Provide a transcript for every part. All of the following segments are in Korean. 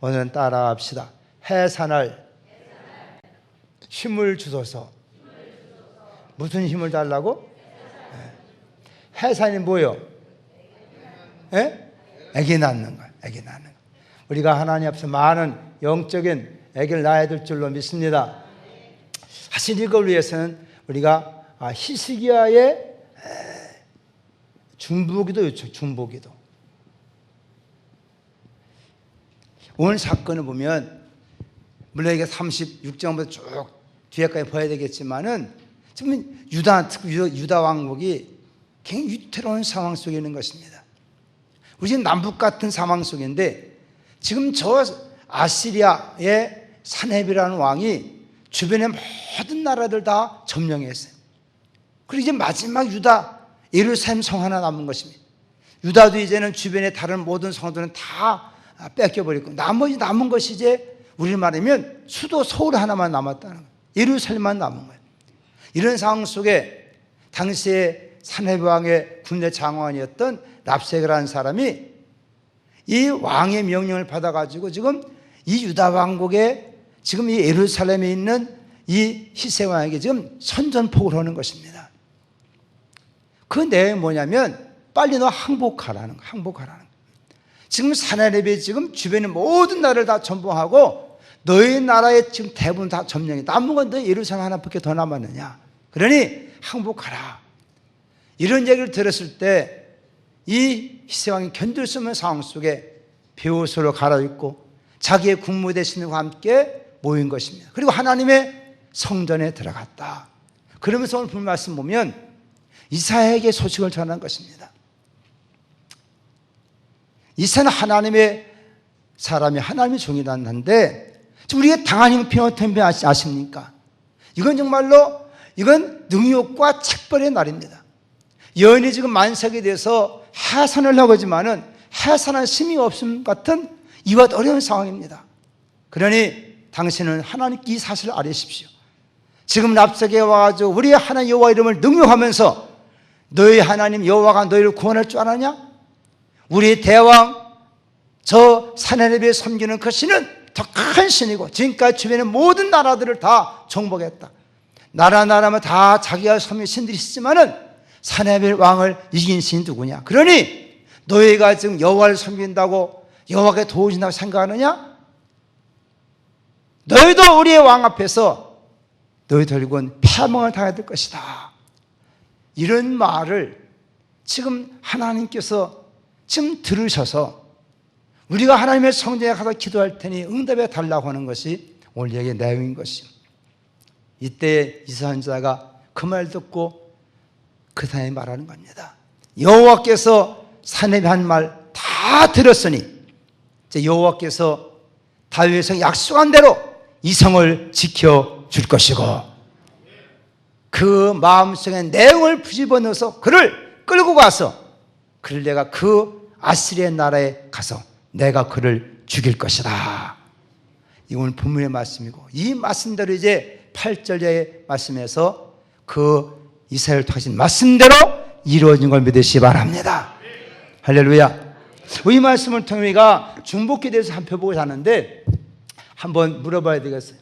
오늘은 따라합시다. 해산할 힘을 주소서. 무슨 힘을 달라고? 해산이 뭐요? 아기 낳는 거예요. 아기 낳는 거. 우리가 하나님 앞에서 많은 영적인 아기를 낳아야 될 줄로 믿습니다. 사실 이걸 위해서는 우리가 히스기야의 중보기도 요청, 중보기도. 오늘 사건을 보면 물론 이게 36장부터 쭉 뒤에까지 봐야 되겠지만은 지금 유다 왕국이 굉장히 위태로운 상황 속에 있는 것입니다. 우리 지금 남북 같은 상황 속인데 지금 저 아시리아의 산헤립이라는 왕이 주변의 모든 나라들 다 점령했어요. 그리고 이제 마지막 유다 예루살렘 성 하나 남은 것입니다. 유다도 이제는 주변의 다른 모든 성들은 다 뺏겨버리고 나머지 남은 것이 이제 우리 말하면 수도 서울 하나만 남았다는 거예요. 예루살렘만 남은 거예요. 이런 상황 속에 당시에 산헤립 왕의 군대 장관이었던 랍세게라는 사람이 이 왕의 명령을 받아가지고 지금 이 유다 왕국에 지금 이 예루살렘에 있는 이 히세 왕에게 지금 선전포고를 하는 것입니다. 그 내용이 뭐냐면 빨리 너 항복하라는 거예요. 항복하라는 거예요. 지금 산헤립이 지금 주변의 모든 나라를 다 전복하고 너희 나라의 지금 대부분 다 점령해. 남은 건 너 예루살렘 하나밖에 더 남았느냐. 그러니 항복하라. 이런 얘기를 들었을 때 이 히세왕이 견딜 수 없는 상황 속에 베옷으로 갈아입고 자기의 국무대신과 함께 모인 것입니다. 그리고 하나님의 성전에 들어갔다. 그러면서 오늘 본 말씀 보면 이사야에게 소식을 전한 것입니다. 이사야는 하나님의 사람이 하나님의 종이라는데 우리가 당한 힘은 피노템베 아십니까? 이건 정말로 이건 능욕과 책벌의 날입니다. 여인이 지금 만삭이 돼서 해산을 하고 있지만은 해산할 힘이 없음 같은 이와 어려운 상황입니다. 그러니 당신은 하나님께 이 사실을 알으십시오. 지금 랍세게에 와가지고 우리 하나님 여호와 이름을 능욕하면서 너희 하나님 여호와가 너희를 구원할 줄 아느냐? 우리 대왕 저 산헤립에 섬기는 그 신은 더 큰 신이고 지금까지 주변의 모든 나라들을 다 정복했다. 나라마다 다 자기가 섬긴 신들이 있지만은 산헤립 왕을 이긴 신이 누구냐? 그러니 너희가 지금 여호와를 섬긴다고 여호와께 도우신다고 생각하느냐? 너희도 우리의 왕 앞에서 너희 결국은 패망을 당해야 될 것이다. 이런 말을 지금 하나님께서 지금 들으셔서 우리가 하나님의 성전에 가서 기도할 테니 응답해 달라고 하는 것이 오늘 얘기의 내용인 것이요. 이때 이사야 선지자가 그 말 듣고 그 사람이 말하는 겁니다. 여호와께서 산헤립이 한 말 다 들었으니 이제 여호와께서 다윗에서 약속한 대로 이 성을 지켜줄 것이고 그 마음속에 내용을 뒤집어넣어서 그를 끌고 가서 그를 내가 그 아시리아 나라에 가서 내가 그를 죽일 것이다. 이건 본문의 말씀이고 이 말씀대로 이제 8절의 말씀에서 그 이사야를 통하신 말씀대로 이루어진 걸 믿으시기 바랍니다. 할렐루야. 이 말씀을 통해 우리가 중복기에 대해서 살펴보고 하는데 한번 물어봐야 되겠어요.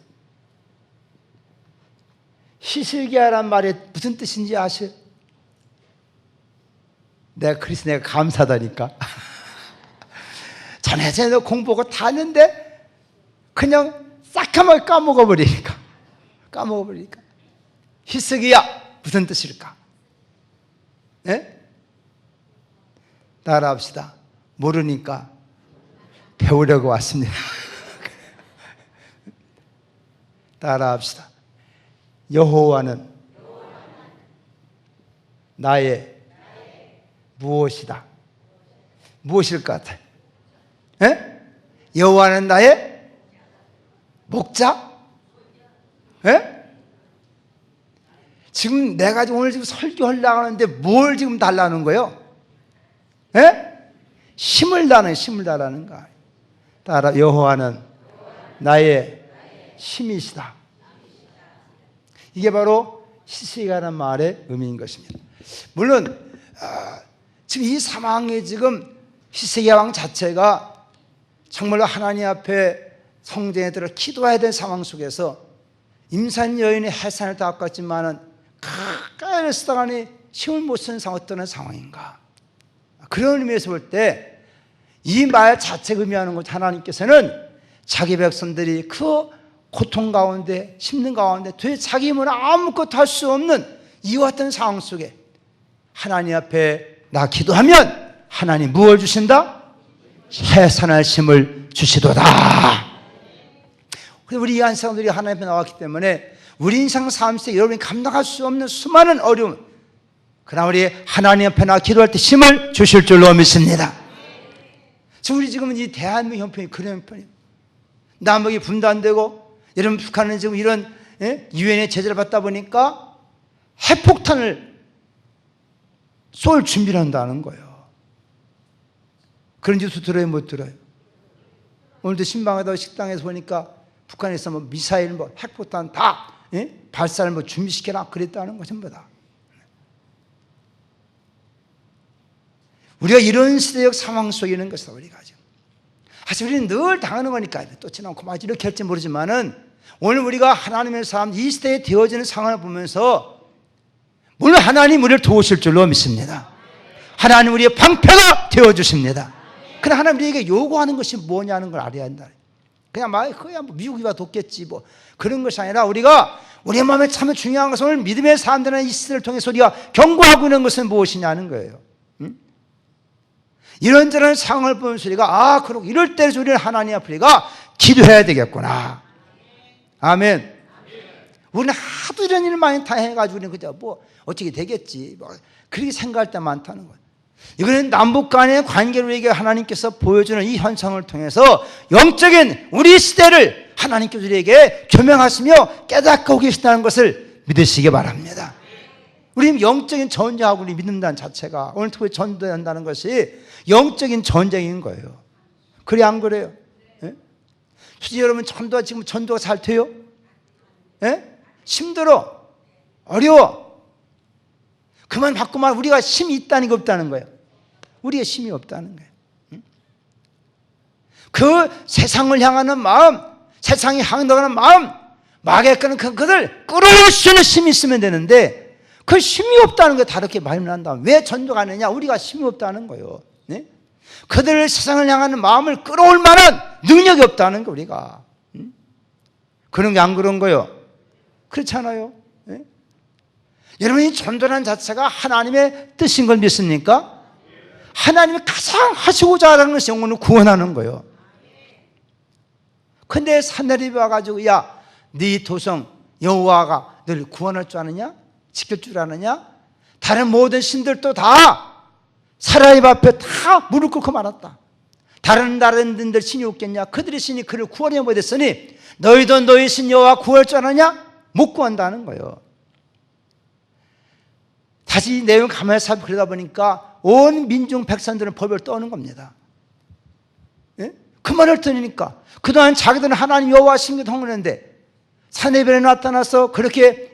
히스기야란 말이 무슨 뜻인지 아세요? 그래서 내가 감사하다니까. 전에 공부하고 다 했는데 그냥 싹하면 까먹어버리니까. 히스기야 무슨 뜻일까? 네? 따라합시다. 모르니까 배우려고 왔습니다. 따라합시다. 여호와는 나의 무엇이다? 무엇일 것 같아요? 예? 여호와는 나의 목자? 예? 지금 내가 오늘 지금 설교하려고 하는데 뭘 지금 달라는 거예요? 예? 힘을 달라는 거예요. 따라 여호와는 나의 힘이시다. 이게 바로 히스기야라는 말의 의미인 것입니다. 물론 지금 이 상황에 지금 히스기야 왕 자체가 정말로 하나님 앞에 성전에 들어 기도해야 될 상황 속에서 임산 여인의 해산을 닦았지만은 가까이 쓰다가니 힘을 못 쓰는 상황, 어떤 상황인가. 그런 의미에서 볼 때 이 말 자체가 의미하는 것, 하나님께서는 자기 백성들이 그 고통 가운데, 힘든 가운데 도대체 자기 힘으로 아무것도 할 수 없는 이와 같은 상황 속에 하나님 앞에 나 기도하면 하나님 무엇을 주신다? 해산할 힘을 주시도다. 우리 이한 사람들이 하나님 앞에 나왔기 때문에 우리 인생 삶 속에 여러분이 감당할 수 없는 수많은 어려움, 그러나 우리 하나님 앞에 나 기도할 때 힘을 주실 줄로 믿습니다. 우리 지금 이 대한민국 형편이 그런 형편이에요. 남북이 분단되고, 여러분 북한은 지금 이런 유엔의 제재를 받다 보니까 핵폭탄을 쏠 준비를 한다는 거예요. 그런 뉴스 들어요, 못 들어요? 오늘도 신방하다 식당에서 보니까 북한에서 뭐 미사일, 뭐 핵폭탄 다 발사를 뭐 준비시켜라 그랬다는 거 전부 다. 우리가 이런 시대적 상황 속에 있는 것이다, 우리가 지금. 사실 우리는 늘 당하는 거니까 또 지나고 맞지 이렇게 할지 모르지만은 오늘 우리가 하나님의 사람, 이 시대에 되어지는 상황을 보면서 물론 하나님 우리를 도우실 줄로 믿습니다. 하나님 우리의 방패가 되어주십니다. 그러나 하나님 우리에게 요구하는 것이 뭐냐는 걸 알아야 한다. 그냥 그야 뭐 미국이 와 돕겠지 뭐 그런 것이 아니라 우리가 우리 마음에 참 중요한 것은 오늘 믿음의 사람들은 이 시대를 통해서 우리가 경고하고 있는 것은 무엇이냐는 거예요. 이런저런 상황을 보면서 우리가 그렇고 이럴 때 우리는 하나님 앞에 우리가 기도해야 되겠구나. 아멘. 우리는 하도 이런 일을 많이 다 해가지고 우리는 그저 뭐 어떻게 되겠지 뭐 그렇게 생각할 때 많다는 거예요. 이거는 남북 간의 관계를 우리에게 하나님께서 보여주는 이 현상을 통해서 영적인 우리 시대를 하나님께서 우리에게 조명하시며 깨닫고 계시다는 것을 믿으시기 바랍니다. 우리 영적인 전쟁하고 우리 믿는다는 자체가 오늘 특별히 전도한다는 것이 영적인 전쟁인 거예요. 그래 안 그래요? 예? 솔직히 여러분 지금 전도가 잘 돼요? 예? 힘들어, 어려워. 그만 바꾸면 우리가 힘이 있다는 게 없다는 거예요. 우리의 힘이 없다는 거예요. 그 세상을 향하는 마음, 세상이 향하는 마음, 마귀의 끄는 그것을 끌어올 수 있는 힘이 있으면 되는데 그 힘이 없다는 거 다르게 말을 한다. 왜 전도가 안 되냐? 우리가 힘이 없다는 거예요. 네? 그들을 세상을 향하는 마음을 끌어올 만한 능력이 없다는 거 우리가. 그런 게 안 그런 거예요? 그렇잖아요. 네? 여러분이 전도라는 자체가 하나님의 뜻인 걸 믿습니까? 하나님이 가장 하시고자 하는 것이 영혼을 구원하는 거예요. 근데 산나립이 와가지고 야, 네 도성 여호와가 너를 구원할 줄 아느냐? 지킬 줄 아느냐? 다른 모든 신들도 다 사라입 앞에 다 무릎 꿇고 말았다. 다른 신들 신이 없겠냐? 그들의 신이 그를 구원해 못했으니 너희도 너희 신 여호와 구할 줄 아느냐? 못 구한다는 거예요. 다시 이 내용 가만히 살펴 그러다 보니까 온 민중 백성들은 법을 떠는 겁니다. 예? 그 말을 들으니까 그동안 자기들은 하나님 여호와 신기도 하는데 사내별에 나타나서 그렇게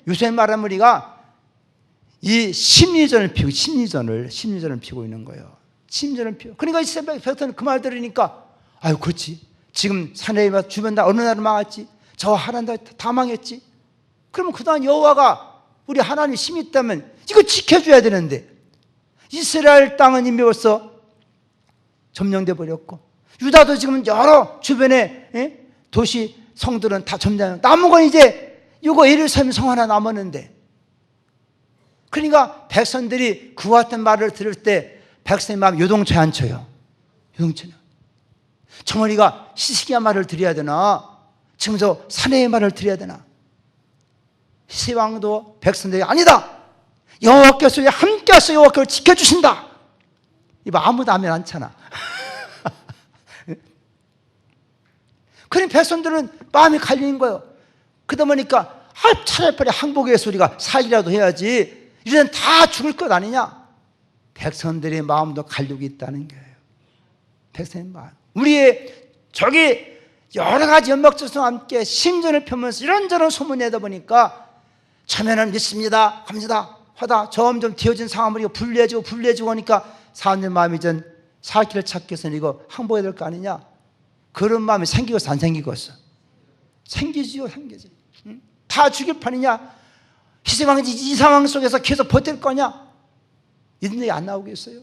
요새 말하면 우리가 이 심리전을 피고 있는 거예요. 심리전을 피고. 그러니까 이 백성은 그 말 들으니까 아유 그렇지. 지금 사내별 주변 다 어느 나라 망했지. 저 하나님 다 망했지. 그러면 그동안 여호와가 우리 하나님 힘이 있다면 이거 지켜줘야 되는데 이스라엘 땅은 이미 벌써 점령돼 버렸고 유다도 지금 여러 주변에 도시 성들은 다 점령. 남은 건 이제 이거 예루살렘 성 하나 남았는데 그러니까 백성들이 그와 같은 말을 들을 때 백성의 마음이 요동치 않죠. 요동치는 정말 우리가 히스기야 말을 드려야 되나 지금 저 사내의 말을 드려야 되나. 히스기야 왕도 백성들이 아니다. 여호와께서 함께하셔서 여호와께서 지켜주신다. 이거 아무도 아멘 않잖아. 그런 백성들은 마음이 갈리는 거예요. 그러다 보니까 차라리 항복해서 우리가 살이라도 해야지 이제는 다 죽을 것 아니냐. 백성들의 마음도 갈리고 있다는 거예요. 백성의 마음. 우리의 저기 여러 가지 연막조성과 함께 심전을 펴면서 이런저런 소문을 내다 보니까 처음에는 믿습니다 합니다 하다 점점 되어진 상황을 우리가 불리해지고 하니까 사람들 마음이 전 살 길을 찾기 위해서는 이거 항복해야 될 거 아니냐. 그런 마음이 생기겠어, 안 생기겠어? 생기지요, 생기지. 응? 다 죽일 판이냐? 희생왕지 이 상황 속에서 계속 버틸 거냐? 이런 얘기 안 나오겠어요?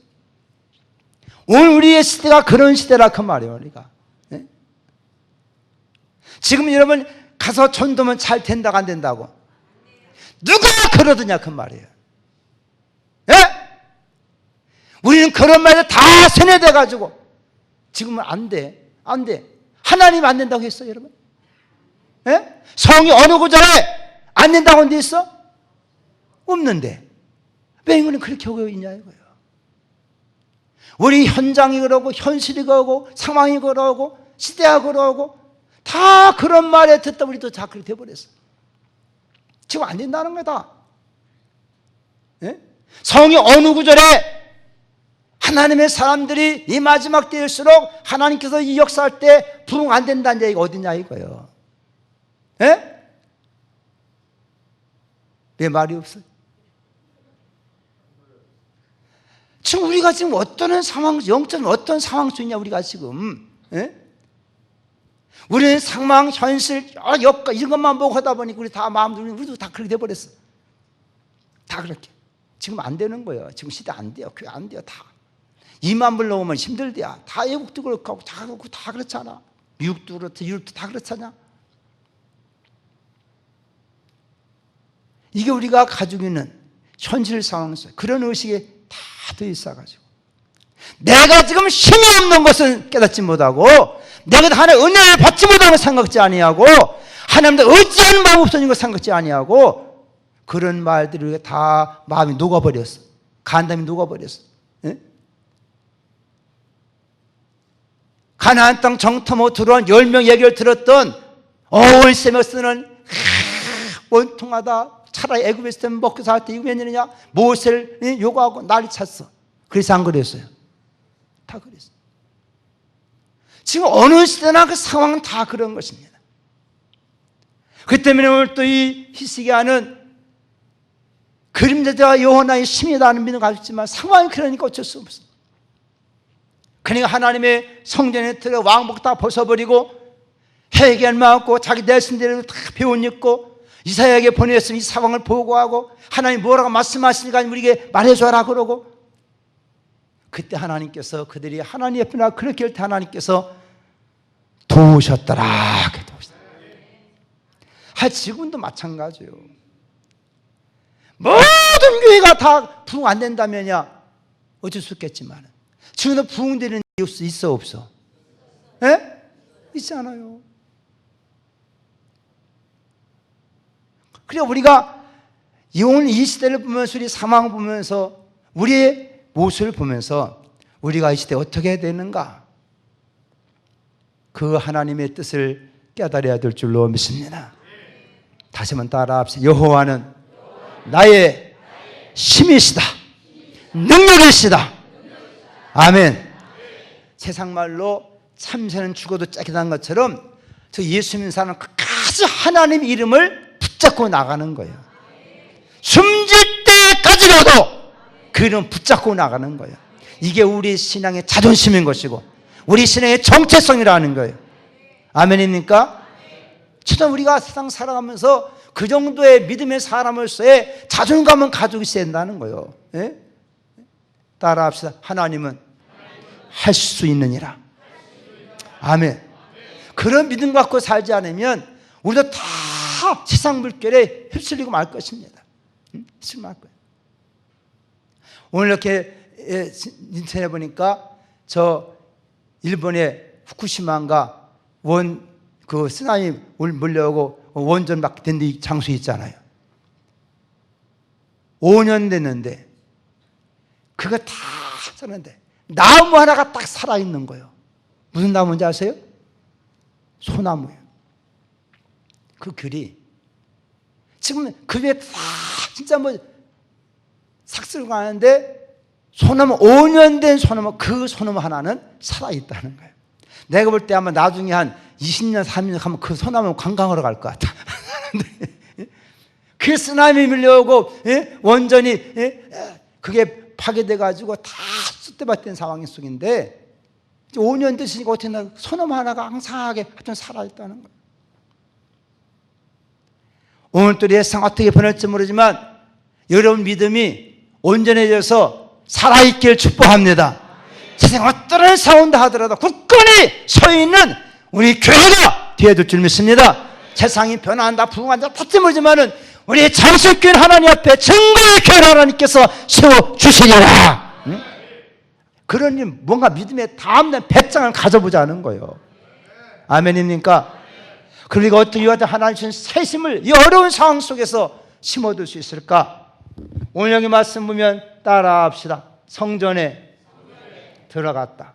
오늘 우리의 시대가 그런 시대라 그 말이에요, 우리가. 네? 지금 여러분 가서 전도면 잘 된다고 안 된다고? 누가 그러더냐 그 말이에요. 예? 우리는 그런 말에 다 세뇌돼 가지고 지금은 안 돼, 안 돼. 하나님 안 된다고 했어요, 여러분? 예? 성이 어느 구절에 안 된다고 한 데 있어? 없는데 왜 우리는 그렇게 하고 있냐 이거예요. 우리 현장이 그러고 현실이 그러고 상황이 그러고 시대가 그러고 다 그런 말에 듣다 우리도 다 그렇게 돼버렸어. 지금 안 된다는 거다. 예? 성이 어느 구절에 하나님의 사람들이 이 마지막 때일수록 하나님께서 이 역사할 때 부흥 안 된다는 얘기가 어디냐 이거예요. 예? 왜 말이 없어요? 지금 우리가 지금 어떤 상황, 영적인 어떤 상황 속이냐 우리가 지금. 예? 우리는 상황, 현실, 여건 이런 것만 보고 하다 보니까 우리 다 마음도 우리도 다 그렇게 돼버렸어. 다 그렇게. 지금 안 되는 거예요. 지금 시대 안 돼요. 교회 안 돼요. 다. 2만 불 넘으면 힘들대야. 다 외국도 그렇고 다 그렇고 다 그렇잖아. 미국도 그렇고 유럽도 다 그렇잖아. 이게 우리가 가지고 있는 현실 상황 속 그런 의식이 다 더 있어가지고 내가 지금 힘이 없는 것은 깨닫지 못하고 내가 하나님의 은혜를 받지 못하는 걸 생각지 아니하고 하나님의 의지하는 마음 없어진 걸 생각지 아니하고 그런 말들이 다 마음이 녹아버렸어. 간담이 녹아버렸어. 예? 가나안 땅 정탐하고 들어온 10명 얘기를 들었던 월세메스는 원통하다. 차라리 애굽에서 때문에 먹고 살 때 이거 왜 이러냐? 모세를 요구하고 난리 쳤어. 그래서 안 그랬어요. 다 그랬어요. 지금 어느 시대나 그 상황은 다 그런 것입니다. 그 때문에 오늘 또 이 히스기야는 그림자와 여호와의 심이다는 믿음을 가지고 있지만 상황이 그러니까 어쩔 수 없어. 그러니까 하나님의 성전에 들어 왕복 다 벗어버리고 회개만 하고 자기 내신대로 다 배운 입고 이사야에게 보냈으면 이 상황을 보고하고 하나님 뭐라고 말씀하시니까 우리에게 말해줘라 그러고 그때 하나님께서 그들이 하나님 옆에 나 그렇게 할 때 하나님께서 도우셨더라. 지금도 마찬가지예요. 모든 교회가 다 부흥 안 된다면야 어쩔 수 없겠지만 지금도 부흥되는 일이 있어 없어? 예? 있잖아요. 그래 우리가 오늘 이 시대를 보면서 우리 상황을 보면서 우리의 모습을 보면서 우리가 이 시대에 어떻게 해야 되는가? 그 하나님의 뜻을 깨달아야 될 줄로 믿습니다. 다시 한번 따라합시다. 여호와는 나의 힘이시다. 능력이시다. 아멘. 세상 말로 참새는 죽어도 짝이라는 것처럼 저 예수 믿는 사람은 끝까지 하나님 이름을 붙잡고 나가는 거예요. 숨질 때까지라도 그 이름 붙잡고 나가는 거예요. 이게 우리 신앙의 자존심인 것이고 우리 신앙의 정체성이라는 거예요. 아멘입니까? 처럼 우리가 세상 살아가면서 그 정도의 믿음의 사람으로서의 자존감은 가지고 있어야 된다는 거예요. 예? 따라합시다. 하나님은 할 수 있느니라. 아멘. 그런 믿음 갖고 살지 않으면 우리도 다 세상 물결에 휩쓸리고 말 것입니다. 휩쓸리고 말 거예요. 오늘 이렇게 인터넷에 보니까 저 일본의 후쿠시마인가 그 쓰나미 몰려오고 원전 막 된 장소 있잖아요. 5년 됐는데 그거 다 썼는데 나무 하나가 딱 살아있는 거예요. 무슨 나무인지 아세요? 소나무예요. 그 글이 지금 그 위에 다 진짜 뭐 삭슬고 하는데 소나무 5년 된 소나무 그 소나무 하나는 살아있다는 거예요. 내가 볼 때 아마 나중에 한 20년 30년 하면 그 소나무 관광하러 갈 것 같아. 그 쓰나미 밀려오고 원전이 그게 파괴돼 가지고 다 쑥대밭된 상황 속인데 5년 됐으니까 어떻게 나 손놈 하나가 앙상하게 하여튼 살아있다는 거예요. 오늘 또 예상 어떻게 변할지 모르지만 여러분 믿음이 온전해져서 살아있길 축복합니다. 세상 어떤 싸운다 하더라도 굳건히 서 있는 우리 교회가 되어줄 줄 믿습니다. 세상이 변한다 부흥한다 다지 모르지만은 우리 장수교회 하나님 앞에 증거의 교회 하나님께서 세워주시리라. 응? 그러니 뭔가 믿음의 다음날 배짱을 가져보자는 거예요. 아멘입니까? 그러니까 어떻게 하나님 주신 새 힘을 이 어려운 상황 속에서 심어둘 수 있을까? 오늘 여기 말씀 보면 따라합시다. 성전에 들어갔다.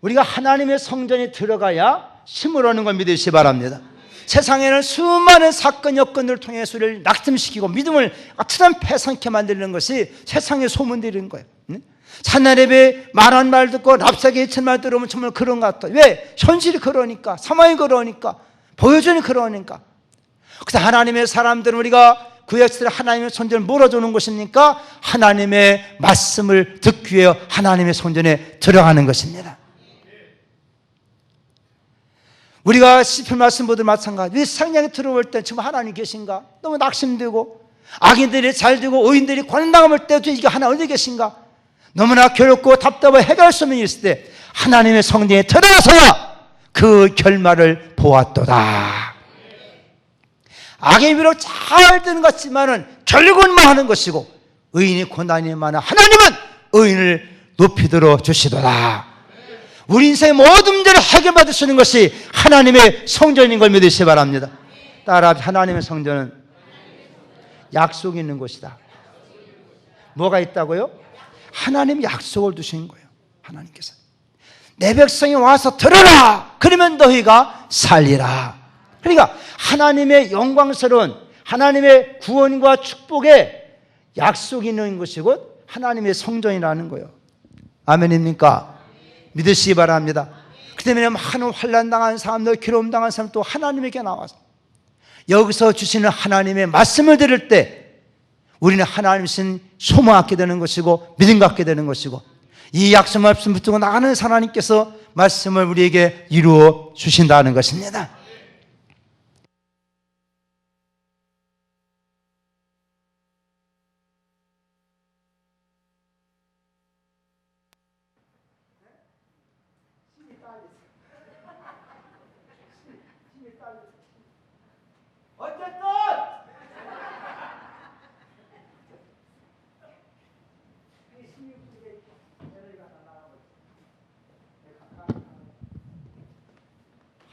우리가 하나님의 성전에 들어가야 힘을 얻는 걸 믿으시기 바랍니다. 세상에는 수많은 사건 여건들을 통해서 우리를 낙심시키고 믿음을 아트란 패상케 만드는 것이 세상의 소문들인 거예요. 찬나랩에 말한 말 듣고 랍사게 해친 말 들으면 정말 그런 것 같아. 왜? 현실이 그러니까, 상황이 그러니까, 보여주니 그러니까. 그래서 하나님의 사람들은 우리가 구약시대 하나님의 성전을 몰아주는 것입니까? 하나님의 말씀을 듣기 위해 하나님의 성전에 들어가는 것입니다. 우리가 시편 말씀 보듯 마찬가지. 왜 성령에 들어올 때 정말 하나님 계신가? 너무 낙심되고 악인들이 잘되고 의인들이 고난당할 때도 이게 하나 어디 계신가? 너무나 괴롭고 답답하고 해결할 수 없는 일 있을 때 하나님의 성전에 들어가서야 그 결말을 보았도다. 악의 비록 잘 되는 것 같지만은 결국은 망하는 것이고 의인이 고난이 많아 하나님은 의인을 높이 들어 주시도다. 우리 인생의 모든 문제를 해결받을 수 있는 것이 하나님의 성전인 걸 믿으시기 바랍니다. 따라 하나님의 성전은 약속이 있는 곳이다. 뭐가 있다고요? 하나님이 약속을 두신 거예요. 하나님께서 내 백성이 와서 들으라 그러면 너희가 살리라. 그러니까 하나님의 영광스러운 하나님의 구원과 축복에 약속이 있는 것이 곧 하나님의 성전이라는 거예요. 아멘입니까? 믿으시기 바랍니다. 그 때문에 많은 환난당한 사람들, 괴로움당한 사람 또 하나님에게 나와서 여기서 주시는 하나님의 말씀을 들을 때 우리는 하나님 신 소망 갖게 되는 것이고 믿음 갖게 되는 것이고 이 약속 말씀 붙들고 나가는 하나님께서 말씀을 우리에게 이루어 주신다는 것입니다.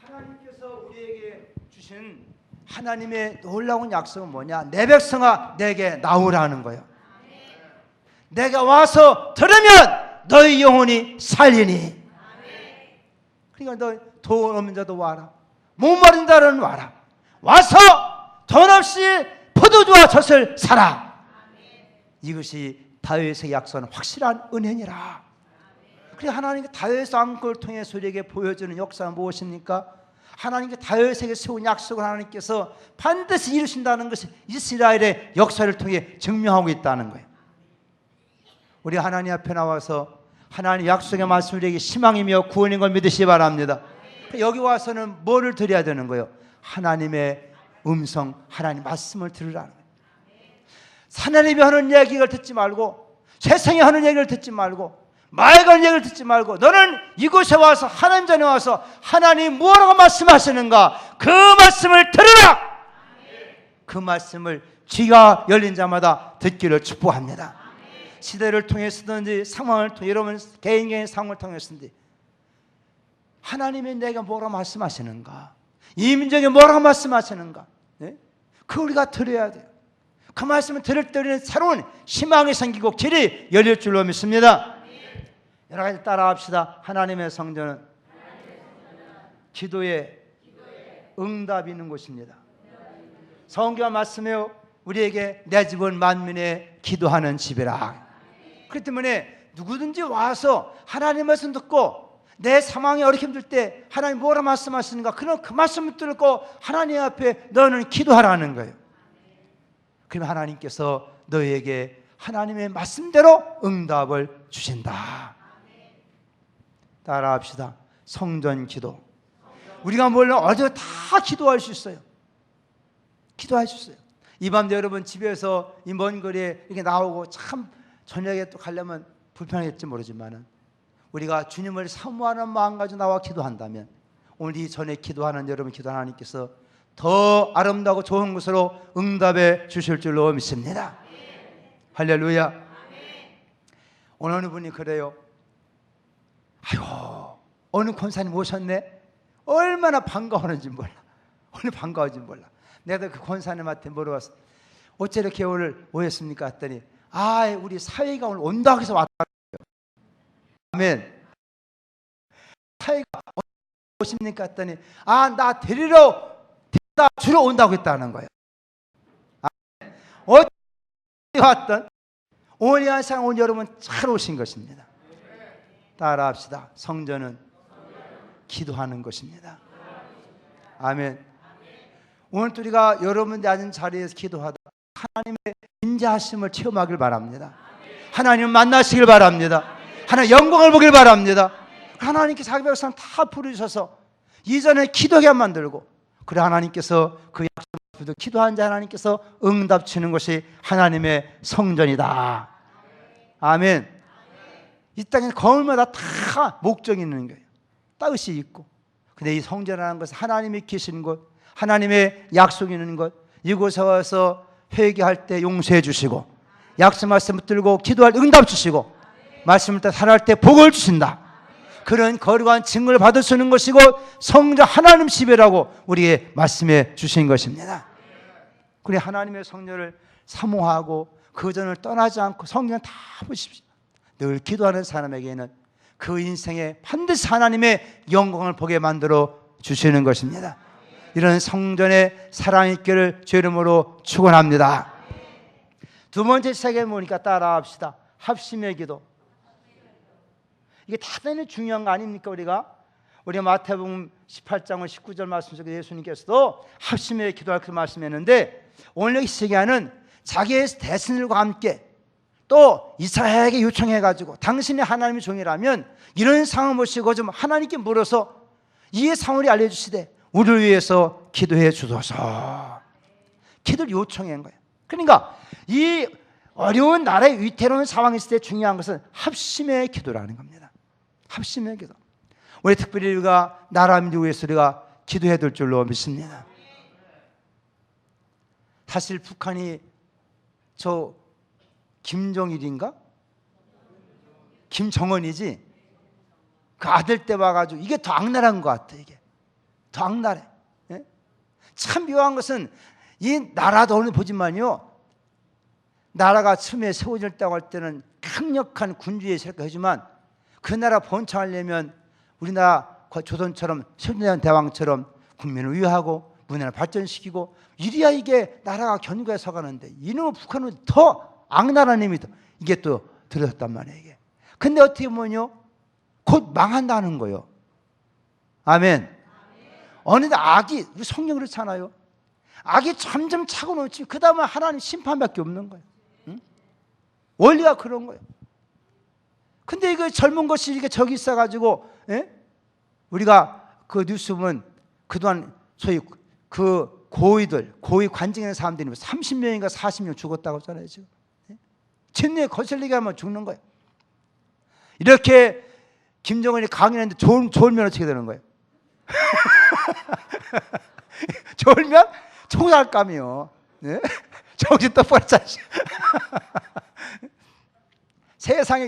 하나님께서 우리에게 주신 하나님의 놀라운 약속은 뭐냐? 내 백성아 내게 나오라는 거예요. 내가 와서 들으면 너희 영혼이 살리니. 그러니까 너 돈 없는 자도 와라. 목마른 자는 와라. 와서 돈 없이 포도주와 젖을 사라. 이것이 다윗의 약속은 확실한 은혜니라. 그래서 하나님께 다윗의 왕국을 통해서 우리에게 보여주는 역사는 무엇입니까? 하나님께 다윗에게 세운 약속을 하나님께서 반드시 이루신다는 것이 이스라엘의 역사를 통해 증명하고 있다는 거예요. 우리 하나님 앞에 나와서 하나님 약속의 말씀을 우리에게 희망이며 구원인 걸 믿으시기 바랍니다. 여기 와서는 뭐를 드려야 되는 거예요? 하나님의 음성, 하나님 말씀을 들으라는 거예요. 하나님이 하는 얘기를 듣지 말고 세상이 하는 얘기를 듣지 말고 말과 얘기를 듣지 말고 너는 이곳에 와서 하나님 전에 와서 하나님 뭐라고 말씀하시는가 그 말씀을 들으라. 그 말씀을 귀가 열린 자마다 듣기를 축복합니다. 시대를 통해서든지 상황을 통해 여러분 개인의 상황을 통해서든지 하나님이 내가 뭐라고 말씀하시는가 이 민족에 뭐라고 말씀하시는가 네? 그 우리가 들어야 돼요. 그 말씀을 들을 때 우리는 새로운 희망이 생기고 길이 열릴 줄로 믿습니다. 여러 가지 따라합시다. 하나님의 성전은 기도의 응답이 있는 곳입니다. 성경 말씀에 우리에게 내 집은 만민의 기도하는 집이라. 그렇기 때문에 누구든지 와서 하나님의 말씀 듣고 내 상황이 어렵게 힘들 때 하나님 뭐라 말씀하시는가 그런 그 말씀을 듣고 하나님 앞에 너는 기도하라는 거예요. 그러면 하나님께서 너에게 하나님의 말씀대로 응답을 주신다. 따라합시다. 성전 기도. 우리가 몰라 어제 다 기도할 수 있어요. 기도할 수 있어요. 이 밤 여러분 집에서 이 먼 거리에 이렇게 나오고 참 저녁에 또 가려면 불편할지 모르지만은 우리가 주님을 사모하는 마음 가지고 나와 기도한다면 오늘 이 전에 기도하는 여러분 기도 하나님께서 더 아름다고 좋은 것으로 응답해 주실 줄로 믿습니다. 할렐루야. 오늘 어느 분이 그래요. 아이고 어느 권사님 오셨네. 얼마나 반가워하는지 몰라. 오늘 반가워하는지 몰라. 내가 그 권사님한테 물어봤어. 어째 이렇게 오늘 오셨습니까? 했더니 우리 사회가 오늘 온다고 해서 왔다. 아멘. 사회가 오십니까? 했더니 나 데리러 주러 온다고 했다는 거예요. 어디 왔던 오늘 항상 온 여러분 잘 오신 것입니다. 따라합시다. 성전은 기도하는 것입니다. 아멘. 오늘 우리가 여러분들 앉은 자리에서 기도하다 하나님의 인자하심을 체험하길 바랍니다. 하나님을 만나시길 바랍니다. 하나님 영광을 보길 바랍니다. 하나님께서 자기 백성 다 부르셔서 이전에 기도하게 만들고 그래 하나님께서 그 약속을 기도한 자 하나님께서 응답 주는 것이 하나님의 성전이다. 아멘. 이 땅에 건물마다 다 목적이 있는 거예요. 뜻이 있고. 근데 이 성전이라는 것은 하나님이 계신 곳, 하나님의 약속이 있는 곳, 이곳에 와서 회개할 때 용서해 주시고 약속 말씀 붙들고 기도할 때 응답 주시고 말씀을 때 살아갈 때 복을 주신다. 그런 거룩한 증거를 받을 수 있는 것이고 성전 하나님 집이라고 우리에게 말씀해 주신 것입니다. 그래 하나님의 성전을 사모하고 그 전을 떠나지 않고 성전 다 보십시오. 늘 기도하는 사람에게는 그 인생에 반드시 하나님의 영광을 보게 만들어 주시는 것입니다. 이런 성전의 사랑 있기를 주 이름으로 축원합니다. 두 번째 시작해 보니까 따라합시다. 합심의 기도. 이게 대단히 중요한 거 아닙니까? 우리 마태복음 18장 19절 말씀 속에 예수님께서도 합심의 기도할 그 말씀했는데 오늘 여기 시작하는 자기의 대신들과 함께 또 이스라엘에게 요청해가지고 당신이 하나님의 종이라면 이런 상황을 보시고 좀 하나님께 물어서 이의 상황을 알려주시되 우리를 위해서 기도해 주소서. 기도를 요청한 거예요. 그러니까 이 어려운 나라의 위태로운 상황이 있을 때 중요한 것은 합심의 기도라는 겁니다. 합심의 기도. 우리 특별히 우리가 나라 민족을 위해서 우리가 기도해야 될 줄로 믿습니다. 사실 북한이 저 김정일인가? 김정은이지? 그 아들 때 와가지고 이게 더 악랄한 것 같아. 이게 더 악랄해. 예? 참 묘한 것은 이 나라도 오늘 보지만요, 나라가 처음에 세워졌다고 할 때는 강력한 군주의 세력을 해주만 그 나라 번창하려면 우리나라 조선처럼 세종대왕 대왕처럼 국민을 위하고 문화를 발전시키고 이래야 이게 나라가 견고해 서가는데 이놈의 북한은 더 악랄한 힘이 이게 또 들어섰단 말이에요. 이게. 근데 어떻게 보면요, 곧 망한다는 거예요. 아멘. 어느새 악이, 우리 성경 그렇잖아요. 악이 점점 차고 넘치면 그 다음에 하나님 심판밖에 없는 거예요. 응? 원리가 그런 거예요. 근데 이거 젊은 것이 이렇게 저기 있어가지고, 예? 우리가 그 뉴스 보면 그동안 소위 그 고위 관직에 있는 사람들이 30명인가 40명 죽었다고 하잖아요, 지금. 진리에 거슬리게 하면 죽는 거예요. 이렇게 김정은이 강인했는데 졸면 어떻게 되는 거예요? 졸면 총살감이요. 네? 정신 똑바로 차시. 세상에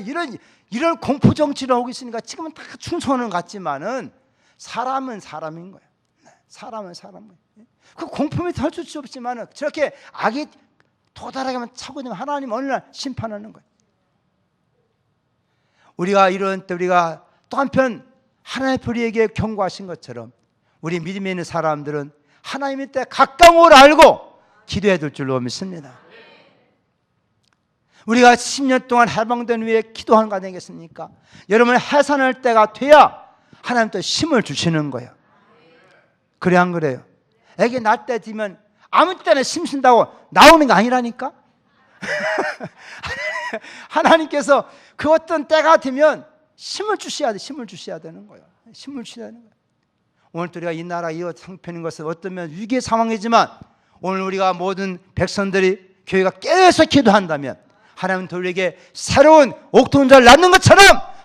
이런 공포 정치를 하고 있으니까 지금은 다 충성하는 것 같지만은 사람은 사람인 거예요. 사람은 사람인 거예요. 그 공포 밑에 할 수 없지만은 저렇게 악이 도달하게만 차고 되면 하나님 어느 날 심판하는 거예요. 우리가 이런 때 우리가 또 한편 하나님의 우리에게 경고하신 것처럼 우리 믿음에 있는 사람들은 하나님의 때 가까운 걸 알고 기도해야 될 줄로 믿습니다. 우리가 10년 동안 해방된 후에 기도하는 거 아니겠습니까? 여러분 해산할 때가 돼야 하나님 또 힘을 주시는 거예요. 그래 안 그래요? 애기 낳을 때 되면 아무 때나 힘쓴다고 나오는 게 아니라니까. 하나님께서 그 어떤 때가 되면 힘을 주셔야 돼. 힘을 주셔야 되는 거예요. 힘을 주셔야 되는 거예요. 오늘 또 우리가 이 나라 이 형편인 것은 어떤 면 위기의 상황이지만 오늘 우리가 모든 백성들이 교회가 깨어서 기도한다면 하나님은 우리에게 새로운 옥토자를 낳는 것처럼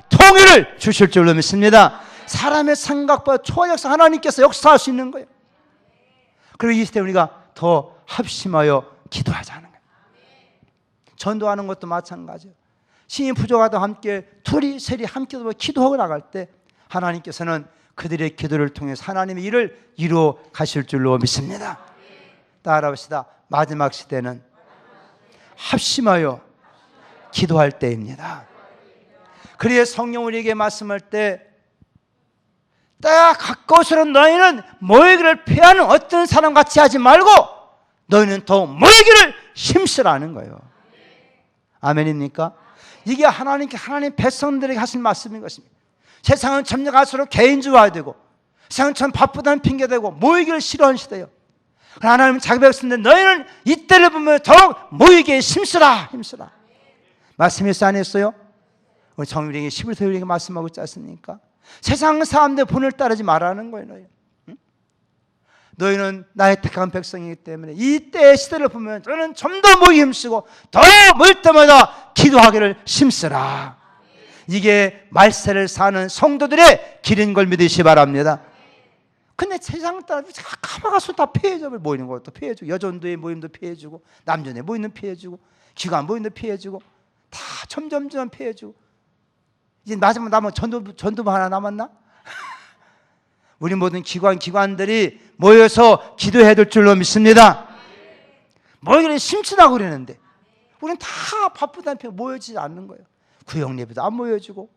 통일을 주실 줄로 믿습니다. 사람의 생각보다 초월역사 하나님께서 역사할 수 있는 거예요. 그리고 이 시대 우리가 더 합심하여 기도하자는 거예요. 전도하는 것도 마찬가지예요. 신이 부족하다 함께 둘이 셋이 함께 기도하고 나갈 때 하나님께서는 그들의 기도를 통해서 하나님의 일을 이루어 가실 줄로 믿습니다. 따라합시다. 마지막 시대는 합심하여 기도할 때입니다. 그래야 성령 우리에게 말씀할 때 딱 가까워서는 너희는 모이기를 피하는 어떤 사람 같이 하지 말고 너희는 더 모이기를 힘쓰라는 거예요. 아멘입니까? 이게 하나님 백성들에게 하신 말씀인 것입니다. 세상은 점점 갈수록 개인주의화 되고 세상은 참 바쁘다는 핑계대고 모이기를 싫어하는 시대예요. 하나님은 자기 백성들 너희는 이때를 보면 더욱 모이기에 힘쓰라. 말씀했어 안 했어요? 우리 정유리에게 11세 말씀하고 있지 않습니까? 세상 사람들 본을 따르지 말라는 거예요. 너희는 나의 택한 백성이기 때문에 이때의 시대를 보면 너희는 좀 더 모이기 힘쓰고 더 모일 때마다 기도하기를 힘쓰라. 이게 말세를 사는 성도들의 길인 걸 믿으시 바랍니다. 근데 세상 따라 가봐가서 다 피해줘. 모이는 것도 피해주고 여전도의 모임도 피해주고 남전의 모임도 피해주고 기관 모임도 피해주고 다 점점 피해주고 이제 마지막 남은 전도부 하나 남았나? 우리 모든 기관들이 모여서 기도해야 될 줄로 믿습니다. 모이기는 심취하고 그러는데 우리는 다 바쁘다는 편 모여지지 않는 거예요. 구역 예배도 안 모여지고.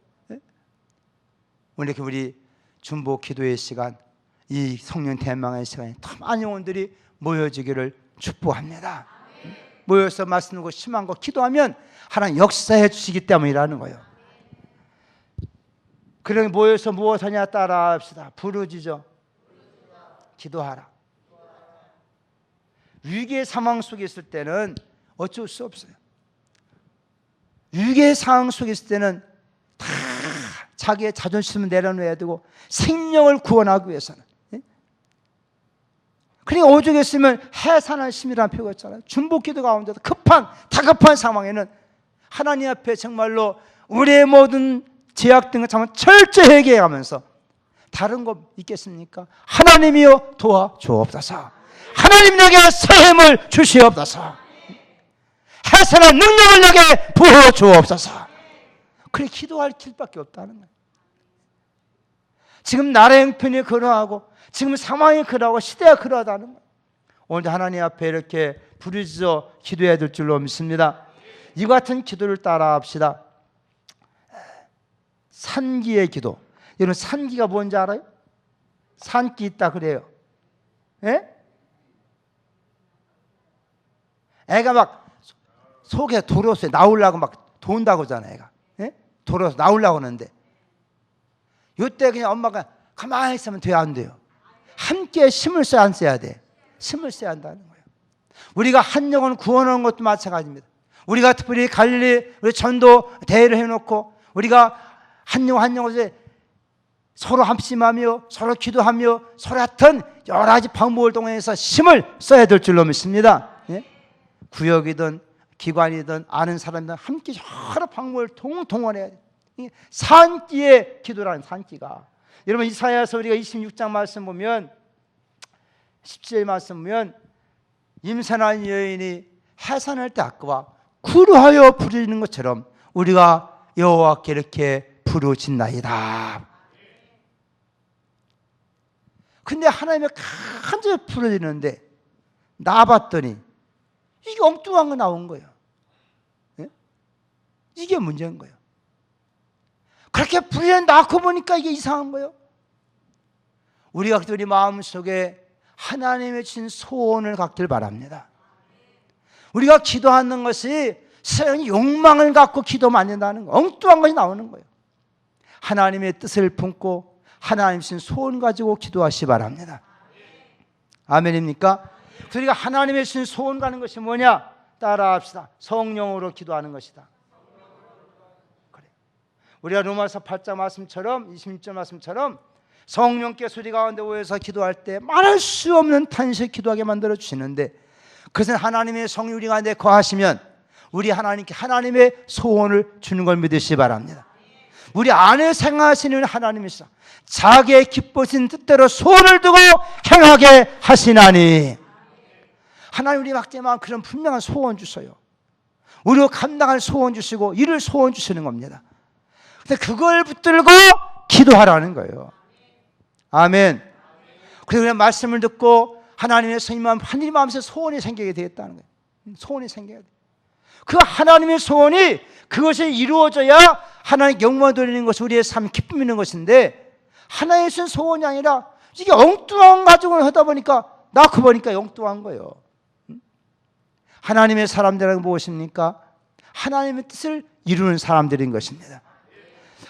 오늘 이렇게 우리 중보 기도의 시간, 이 성령 대망의 시간에 더 많은 영혼들이 모여지기를 축복합니다. 모여서 말씀 듣고 심한 거 기도하면 하나님 역사해 주시기 때문이라는 거예요. 그러니 모여서 무엇 하냐 따라 합시다. 부르짖어 기도하라. 위기의 상황 속에 있을 때는 어쩔 수 없어요. 위기의 상황 속에 있을 때는 다 자기의 자존심을 내려놓아야 되고 생명을 구원하기 위해서는. 그러니까 오죽 했으면 해산할 심이라는 표가 있잖아요. 중보기도 가운데서 다급한 상황에는 하나님 앞에 정말로 우리의 모든 제약 등을 정말 철저히 회개하면서 다른 거 있겠습니까? 하나님이여 도와주옵소서. 하나님 내게 새 힘을 주시옵소서. 해산할 능력을 내게 부어주옵소서. 그래 기도할 길밖에 없다는 거예요. 지금 나라의 형편이 그러하고 지금 상황이 그러하고 시대가 그러하다는 거예요. 오늘 하나님 앞에 이렇게 부르짖어 기도해야 될 줄로 믿습니다. 이 같은 기도를 따라 합시다. 산기의 기도. 여러분 산기가 뭔지 알아요? 산기 있다 그래요. 예? 애가 막 속에 돌아서 나오려고 막 돈다고 하잖아요. 애가. 예? 돌아서 나오려고 하는데 이때 그냥 엄마가 가만히 있으면 돼요 안 돼요? 함께 힘을 써야 안 써야 돼? 힘을 써야 한다는 거예요. 우리가 한 영혼 구원하는 것도 마찬가지입니다. 우리가 특별히 갈릴리 우리 전도 대회를 해놓고 우리가 한 영혼에 서로 합심하며 서로 기도하며 서로 하여튼 여러 가지 방법을 통해서 힘을 써야 될 줄로 믿습니다. 예? 구역이든 기관이든 아는 사람이든 함께 여러 방법을 동원해야 돼요. 산기의 기도라는 산기가. 여러분 이사야서 우리가 26장 말씀 보면 17절 말씀 보면 임산한 여인이 해산할 때 아까와 구루하여 부르짖는 것처럼 우리가 여호와께 이렇게 부르짖나이다. 근데 하나님의 간절히 부르짖는데 나봤더니 이게 엉뚱한 거 나온 거예요. 네? 이게 문제인 거예요. 그렇게 부르짖는 낳고 보니까 이게 이상한 거예요. 우리가 우리 마음속에 하나님의 주신 소원을 갖길 바랍니다. 우리가 기도하는 것이 세상의 욕망을 갖고 기도하면 안 된다는 거, 엉뚱한 것이 나오는 거예요. 하나님의 뜻을 품고 하나님 주신 소원 가지고 기도하시 바랍니다. 아멘입니까? 우리가 하나님의 주신 소원 가는 것이 뭐냐? 따라합시다. 성령으로 기도하는 것이다. 그래. 우리가 로마서 8장 말씀처럼 26절 말씀처럼 성령께서 우리 가운데 오셔서 기도할 때 말할 수 없는 탄식 기도하게 만들어 주시는데, 그것은 하나님의 성령이 우리 가운데 거하시면 우리 하나님께 하나님의 소원을 주는 걸 믿으시기 바랍니다. 우리 안에 생하시는 하나님이시라 자기의 기쁘신 뜻대로 소원을 두고 행하게 하시나니. 하나님 우리 각자만 그런 분명한 소원 주셔요. 우리가 감당할 소원 주시고 이를 소원 주시는 겁니다. 근데 그걸 붙들고 기도하라는 거예요. 아멘. 그래서 그냥 말씀을 듣고 하나님의 성령만 하나님 마음에서 소원이 생기게 되겠다는 거예요. 소원이 생겨야 돼. 그 하나님의 소원이 그것이 이루어져야 하나님 영광 돌리는 것이 우리의 삶 기쁨 있는 것인데, 하나의 소원이 아니라 이게 엉뚱한 가지고 하다 보니까 낳고 보니까 엉뚱한 거예요. 하나님의 사람들은 무엇입니까? 하나님의 뜻을 이루는 사람들인 것입니다.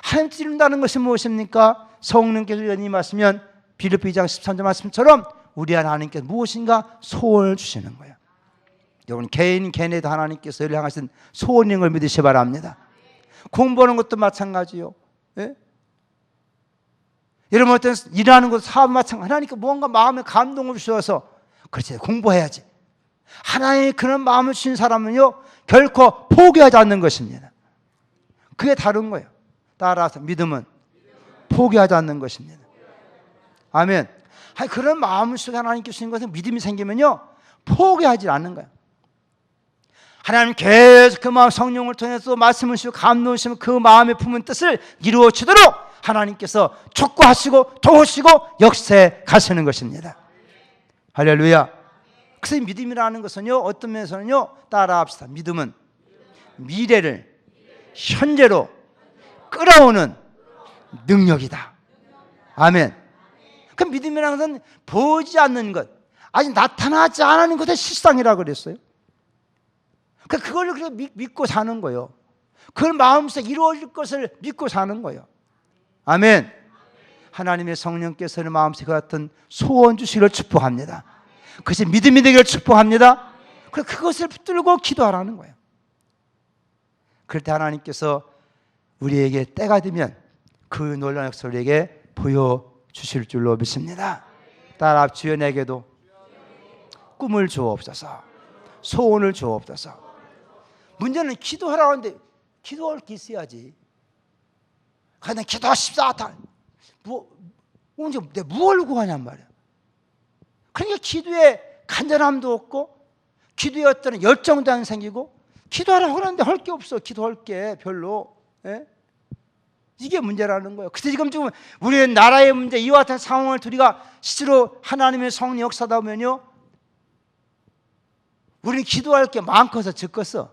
하나님의 뜻을 이룬다는 것은 무엇입니까? 성령께서 우리가 임하시면 빌립보 2장 13절 말씀처럼 우리 하나님께서 무엇인가 소원을 주시는 거예요. 여러분 개인에도 하나님께서 향하신 소원인 걸 믿으시기 바랍니다. 공부하는 것도 마찬가지요. 예? 여러분 어떤 일하는 것도 사업 마찬가지. 하나님께 뭔가 마음에 감동을 주셔서 그렇지 공부해야지. 하나님의 그런 마음을 주신 사람은요 결코 포기하지 않는 것입니다. 그게 다른 거예요. 따라서 믿음은 포기하지 않는 것입니다. 아멘. 그런 마음을 속에 하나님께 주신 것은 믿음이 생기면요 포기하지 않는 거예요. 하나님 계속 그 마음 성령을 통해서 말씀을 주시고 감동을 주시면 그 마음에 품은 뜻을 이루어 주도록 하나님께서 촉구하시고 도우시고 역사하시는 것입니다. 할렐루야. 그래서 믿음이라는 것은요 어떤 면에서는요 따라합시다. 믿음은 미래를 현재로 끌어오는 능력이다. 아멘. 그 믿음이라는 것은 보지 않는 것, 아직 나타나지 않은 것의 실상이라고 그랬어요. 그걸 그렇게 믿고 사는 거예요. 그걸 마음속에 이루어질 것을 믿고 사는 거예요. 아멘. 하나님의 성령께서는 마음속에 같은 소원 주시기를 축복합니다. 그것이 믿음이 되기를 축복합니다. 그것을 붙들고 기도하라는 거예요. 그럴 때 하나님께서 우리에게 때가 되면 그 놀라운 역사를 우리에게 보여주실 줄로 믿습니다. 따라 주여 내게도 꿈을 주옵소서, 소원을 주옵소서. 문제는 기도하라고 하는데 기도할 게 있어야지. 그냥 기도하십사. 언제 내가 뭘 구하냔 말이야. 그러니까 기도에 간절함도 없고 기도에 어떤 열정도 안 생기고 기도하라고 하는데 할 게 없어. 기도할 게 별로. 예? 이게 문제라는 거예요. 그래서 지금 우리의 나라의 문제, 이와 같은 상황을 우리가 실제로 하나님의 성령 역사다 보면요 우리는 기도할 게 많고서 적겠어.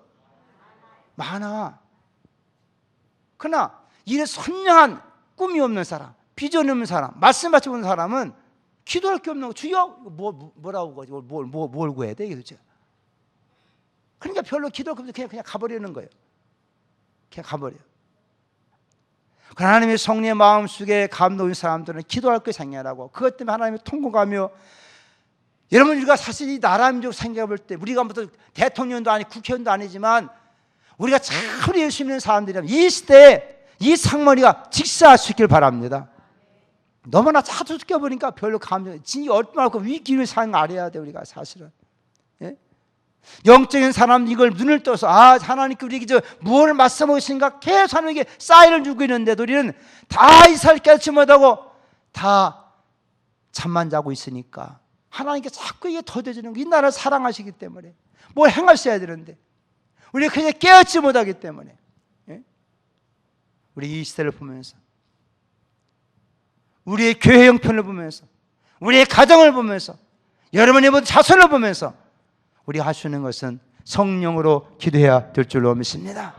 많아. 그러나 이래 선량한 꿈이 없는 사람, 비전이 없는 사람, 말씀 받지 못하는 사람은 기도할 게 없는 거. 주여 뭐라고 구하지? 뭘 구해야 돼 이게 도대체? 그러니까 별로 기도할 게 없어. 그냥 가버리는 거예요. 그냥 가버려. 하나님의 성령의 마음속에 감동인 사람들은 기도할 게 생겨나고 그것 때문에 하나님의 통곡하며, 여러분 우리가 사실 이 나라 민족 생각해 볼 때 우리가 무슨 대통령도 아니고 국회의원도 아니지만 우리가 참 열심히 있는 사람들이라면 이 시대에 이 상머리가 직사할 수 있길 바랍니다. 너무나 자주 느껴보니까 별로 감정, 진이 얼마나 위기를 상황 알아야 돼 우리가 사실은. 예? 영적인 사람 이걸 눈을 떠서 하나님께 우리에게 무엇을 말씀하시는가 계속 하나님께 사인을 주고 있는데도 우리는 다 이사를 깨닫지 못하고 다 잠만 자고 있으니까 하나님께 자꾸 이게 더뎌지는 거. 이 나라를 사랑하시기 때문에 뭘 행하셔야 되는데 우리가 그냥 깨닫지 못하기 때문에. 예? 우리 이 시대를 보면서 우리의 교회 형편을 보면서 우리의 가정을 보면서 여러분의 모든 자손을 보면서 우리가 할 수 있는 것은 성령으로 기도해야 될 줄로 믿습니다.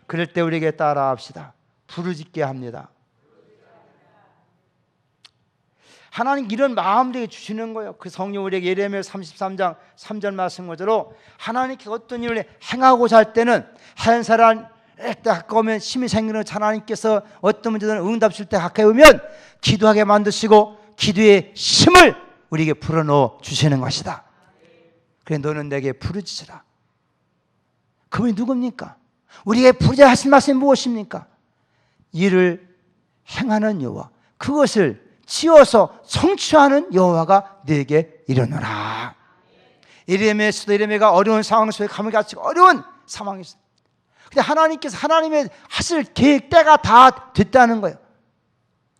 그럴 때 우리에게 따라합시다. 부르짖게 합니다. 하나님 이런 마음을 주시는 거예요. 그 성령 우리에게 예레미야 33장 3절 말씀 그대로 하나님께 어떤 일을 행하고자 할 때는 한 사람 가까우면 힘이 생기는 하나님께서 어떤 문제든 응답 줄 때 가까이 오면 기도하게 만드시고 기도의 힘을 우리에게 불어넣어 주시는 것이다. 그래 너는 내게 부르짖으라. 그분이 누굽니까? 우리에게 부르짖으라 하신 말씀이 무엇입니까? 일을 행하는 여호와, 그것을 지어서 성취하는 여호와가 네게 이르노라. 에레미야에서도 에레미야가 어려운 상황 속에 감옥같이 어려운 상황이 있어요. 근데 하나님께서 하나님의 하실 계획 때가 다 됐다는 거예요.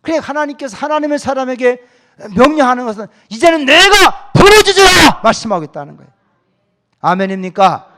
그래 하나님께서 하나님의 사람에게 명령하는 것은 이제는 내가 부르짖으라 말씀하겠다는 거예요. 아멘입니까?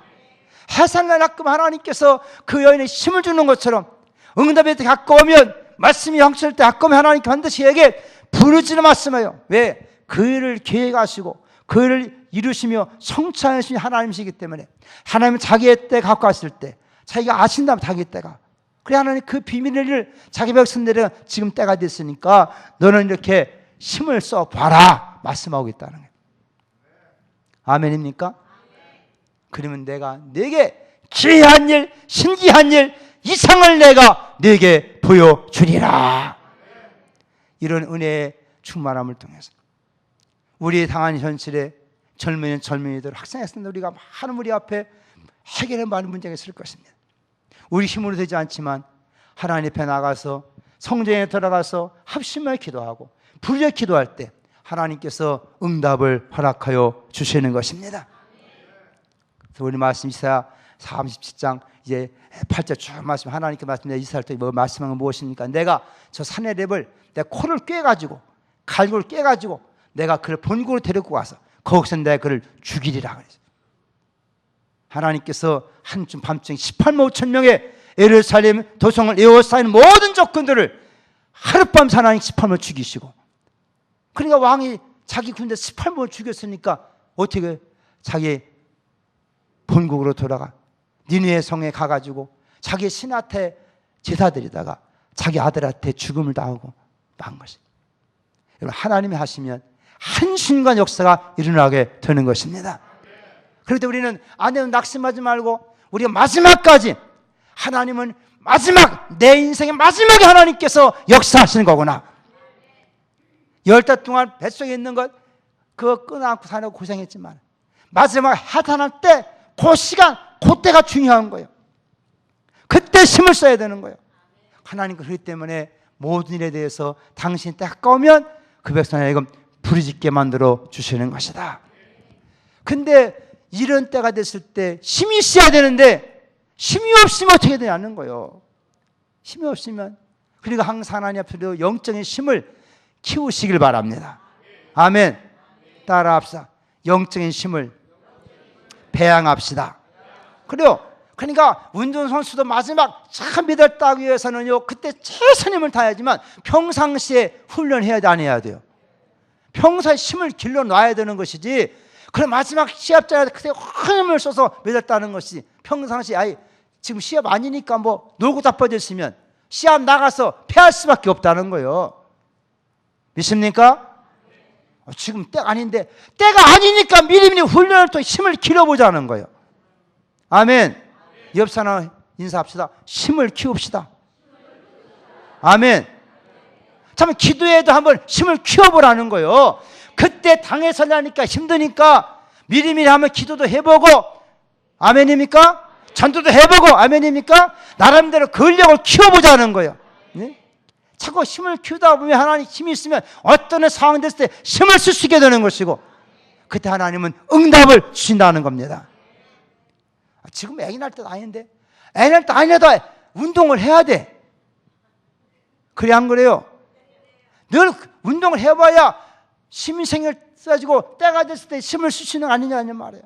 해산날 가끔 하나님께서 그 여인의 힘을 주는 것처럼 응답의 때 가까우면, 말씀이 형철 때 가까우면 하나님께 반드시 에게 부르짖으라 말씀해요. 왜? 그 일을 계획하시고 그 일을 이루시며 성취하시는 하나님이시기 때문에, 하나님은 자기의 때 갖고 왔을 때 자기가 아신다면 자기 때가, 그래 하나님 그 비밀을 자기 백성들은 지금 때가 됐으니까 너는 이렇게 힘을 써봐라 말씀하고 있다는 거예요. 아멘입니까? 그러면 내가 네게 기이한 일, 신기한 일, 이상을 내가 네게 보여주리라. 이런 은혜의 충만함을 통해서 우리의 당한 현실에 젊은이들, 학생들 우리가 많은 우리 앞에 해결할 많은 문제가 있을 것입니다. 우리 힘으로 되지 않지만 하나님 앞에 나가서 성전에 들어가서 합심하여 기도하고 부르짖어 기도할 때 하나님께서 응답을 허락하여 주시는 것입니다. 그래서 우리 말씀 이사야 37장 이제 8절 쭉 말씀, 하나님께 말씀, 이사야를 또 뭐 말씀한 건 무엇입니까? 내가 저 사내랩을 내 코를 꿰가지고 갈고를 꿰가지고 내가 그를 본국으로 데리고 가서 거기서 내가 그를 죽이리라 그랬어요. 하나님께서 한쯤 밤중 18만 5천 명의 예루살렘 도성을 에워싸는 모든 적군들을 하룻밤 하나님 18만 죽이시고, 그러니까 왕이 자기 군대 18만을 죽였으니까 어떻게 자기 본국으로 돌아가 니느웨 성에 가가지고 자기 신한테 제사드리다가 자기 아들한테 죽음을 당하고 만 것입니다. 여러분, 하나님이 하시면 한순간 역사가 일어나게 되는 것입니다. 그런데 우리는 아내는 낙심하지 말고 우리가 마지막까지, 하나님은 마지막, 내 인생의 마지막에 하나님께서 역사하시는 거구나. 10달 동안 뱃속에 있는 것 그거 끊어안고 사느라고 고생했지만 마지막 해산할 때 그 시간, 그때가 중요한 거예요. 그때 힘을 써야 되는 거예요. 하나님 그렇기 때문에 모든 일에 대해서 당신 때 가까우면 그 백성에게 부르짖게 만들어 주시는 것이다. 근데 이런 때가 됐을 때 힘이 있어야 되는데 힘이 없으면 어떻게 되냐는 거예요. 힘이 없으면, 그러니까 항상 하나님 앞에서 영적인 힘을 키우시길 바랍니다. 아멘. 따라합시다. 영적인 힘을 배양합시다. 그래요. 그러니까 운전선수도 마지막 참 메달 따기 위해서는요, 그때 최선을 힘을 다해야지만 평상시에 훈련해야 돼, 안 해야 돼요? 평소에 힘을 길러놔야 되는 것이지, 그럼 마지막 시합장에서 그때 힘을 써서 메달 따는 것이 평상시에, 아이 지금 시합 아니니까 뭐 놀고 자빠져 있으면 시합 나가서 패할 수밖에 없다는 거예요. 믿습니까? 지금 때가 아닌데, 때가 아니니까 미리미리 훈련을 또 힘을 길러보자는 거예요. 아멘. 옆 사람 인사합시다. 힘을 키웁시다. 아멘. 참 기도에도 한번 힘을 키워보라는 거예요. 그때 당해서려니까 힘드니까 미리미리 한번 기도도 해보고, 아멘입니까? 전도도 해보고, 아멘입니까? 나름대로 근력을 키워보자는 거예요. 네? 자꾸 힘을 키우다 보면 하나님 힘이 있으면 어떤 상황이 됐을 때 힘을 쓸 수 있게 되는 것이고, 그때 하나님은 응답을 주신다는 겁니다. 지금 애기 낳을 때도 아닌데, 애기 낳을 때 아니라도 운동을 해야 돼. 그래 안 그래요? 늘 운동을 해봐야 힘이 생겨가지고 때가 됐을 때 힘을 쓸 수 있는 거 아니냐는 말이에요.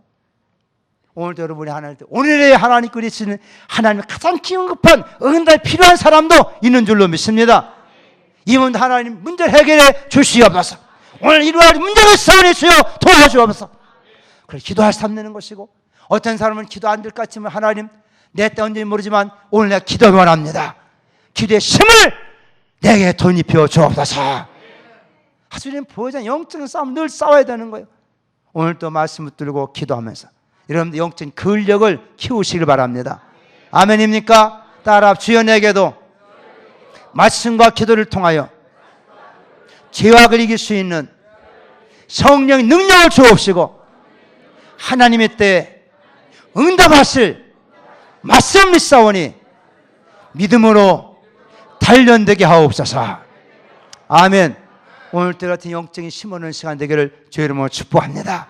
오늘도 여러분이 하나님 때, 오늘의 하나님 그리시는 하나님의 가장 긴급한 응답이 필요한 사람도 있는 줄로 믿습니다. 이분 하나님 문제를 해결해 주시옵소서. 오늘 이루어질 문제를 세워내주시어 도와주옵소서. 그래 기도할 사람 되는 것이고, 어떤 사람은 기도 안 될 것 같지만 하나님 내 때 언제인지 모르지만 오늘 내가 기도 원합니다. 기도의 힘을 내게 덧입혀 주옵소서. 하수님 보호자 영적인 싸움 늘 싸워야 되는 거예요. 오늘 또 말씀 붙들고 기도하면서 여러분들 영적인 근력을 키우시길 바랍니다. 아멘입니까? 따라 주여 내게도 말씀과 기도를 통하여 죄악을 이길 수 있는 성령의 능력을 주옵시고, 하나님의 때에 응답하실 말씀 믿사오니 믿음으로 단련되게 하옵소서. 아멘. 오늘때 같은 영적인 심어놓은 시간 되기를 주의 이름으로 축복합니다.